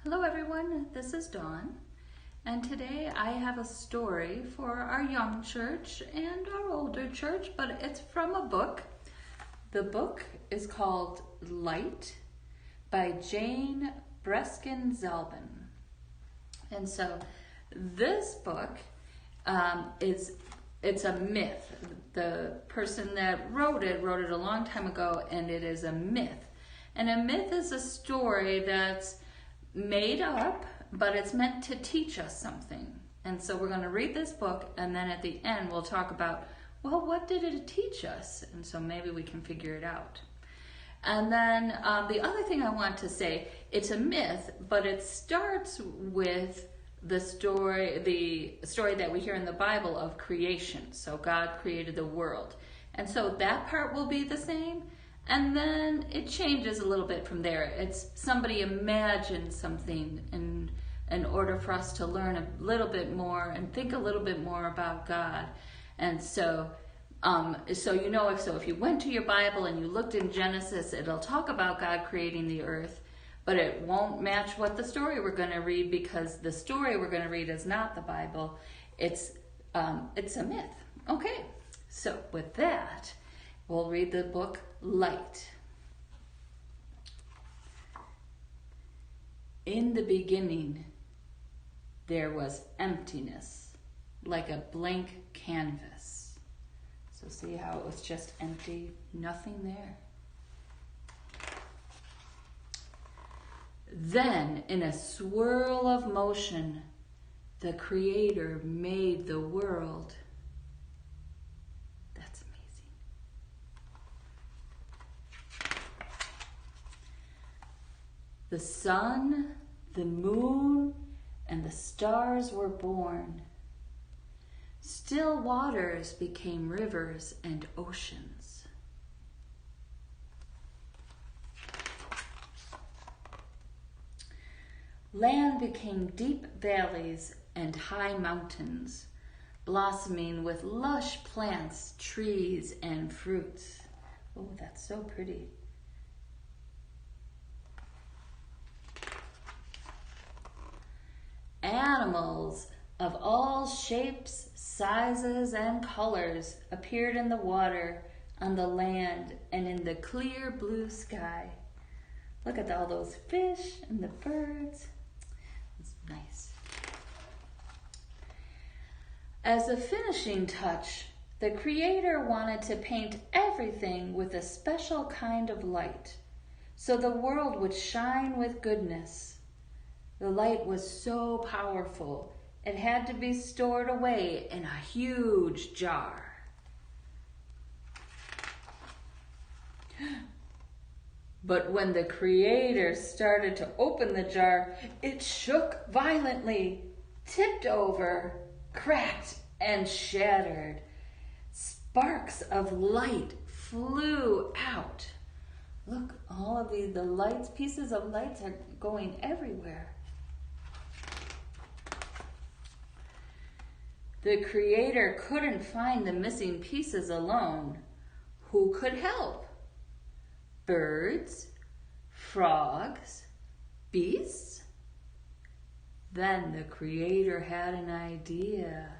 Hello everyone, this is Dawn, and today I have a story for our young church and our older church, but it's from a book. The book is called Light by Jane Breskin Zalben. And so this book it's a myth. The person that wrote it a long time ago, and it is a myth. And a myth is a story that's made up, but it's meant to teach us something. And so we're going to read this book, and then at the end we'll talk about, well, what did it teach us? And so maybe we can figure it out. And then the other thing I want to say, it's a myth, but it starts with the story that we hear in the Bible of creation. So God created the world. And so that part will be the same. And then it changes a little bit from there. It's somebody imagined something in order for us to learn a little bit more and think a little bit more about God. And so if you went to your Bible and you looked in Genesis, it'll talk about God creating the earth, but it won't match what the story we're going to read, because the story we're going to read is not the Bible. It's a myth. Okay, so with that, we'll read the book Light. In the beginning, there was emptiness, like a blank canvas. So see how it was just empty, nothing there. Then, in a swirl of motion, the Creator made the world. That's amazing. The sun, the moon, and the stars were born. Still waters became rivers and oceans. Land became deep valleys and high mountains, blossoming with lush plants, trees, and fruits. Oh, that's so pretty. Animals of all shapes, sizes, and colors appeared in the water, on the land, and in the clear blue sky. Look at all those fish and the birds. It's nice. As a finishing touch, the Creator wanted to paint everything with a special kind of light, so the world would shine with goodness. The light was so powerful, it had to be stored away in a huge jar. But when the Creator started to open the jar, it shook violently, tipped over, cracked, and shattered. Sparks of light flew out. Look, all of the lights, pieces of lights are going everywhere. The Creator couldn't find the missing pieces alone. Who could help? Birds, frogs, beasts? Then the Creator had an idea.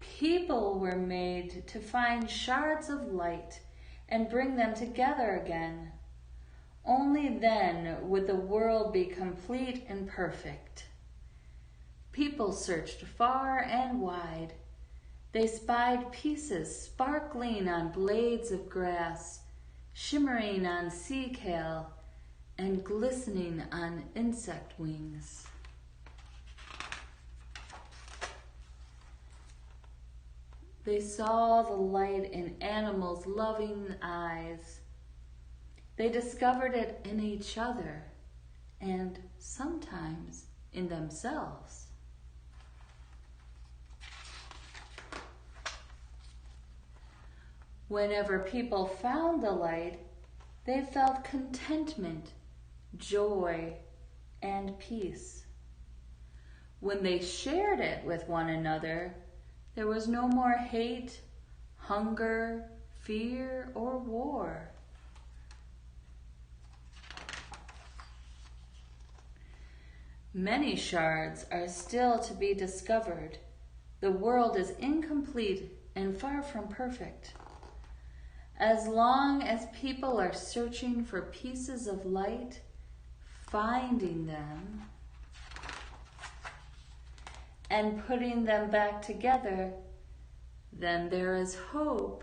People were made to find shards of light and bring them together again. Only then would the world be complete and perfect. People searched far and wide. They spied pieces sparkling on blades of grass, shimmering on sea kale, and glistening on insect wings. They saw the light in animals' loving eyes. They discovered it in each other and sometimes in themselves. Whenever people found the light, they felt contentment, joy, and peace. When they shared it with one another, there was no more hate, hunger, fear, or war. Many shards are still to be discovered. The world is incomplete and far from perfect. As long as people are searching for pieces of light, finding them, and putting them back together, then there is hope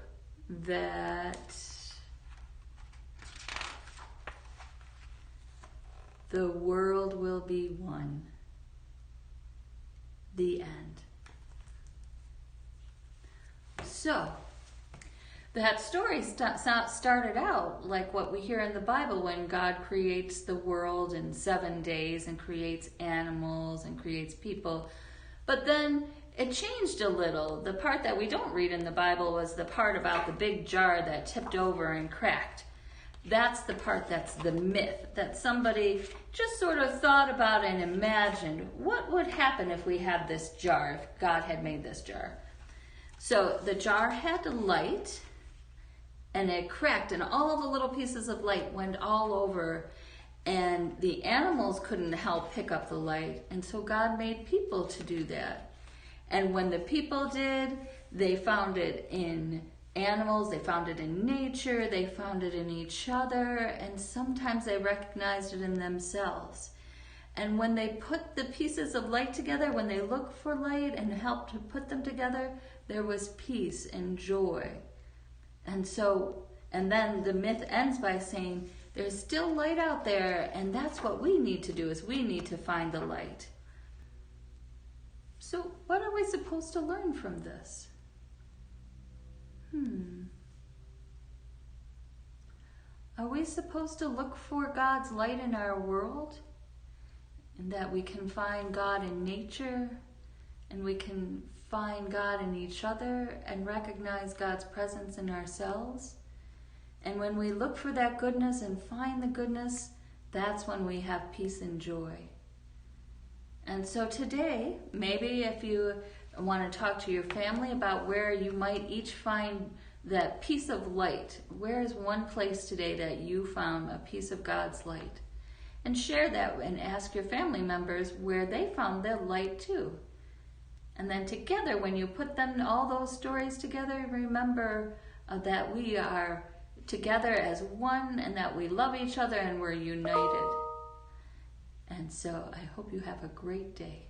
that the world will be one. The end. So, that story started out like what we hear in the Bible when God creates the world in 7 days and creates animals and creates people. But then it changed a little. The part that we don't read in the Bible was the part about the big jar that tipped over and cracked. That's the part that's the myth, that somebody just sort of thought about and imagined what would happen if we had this jar, if God had made this jar. So the jar had light, and it cracked, and all the little pieces of light went all over, and the animals couldn't help pick up the light, and so God made people to do that. And when the people did, they found it in animals, they found it in nature, they found it in each other, and sometimes they recognized it in themselves. And when they put the pieces of light together, when they looked for light and helped to put them together, there was peace and joy. And then the myth ends by saying, there's still light out there, and that's what we need to do, is we need to find the light. So what are we supposed to learn from this? Are we supposed to look for God's light in our world? And that we can find God in nature, and we can find God in each other, and recognize God's presence in ourselves? And when we look for that goodness and find the goodness, that's when we have peace and joy. And so today, maybe if you want to talk to your family about where you might each find that piece of light, where is one place today that you found a piece of God's light? And share that and ask your family members where they found their light too. And then together, when you put them, all those stories together, remember that we are together as one, and that we love each other and we're united. And so I hope you have a great day.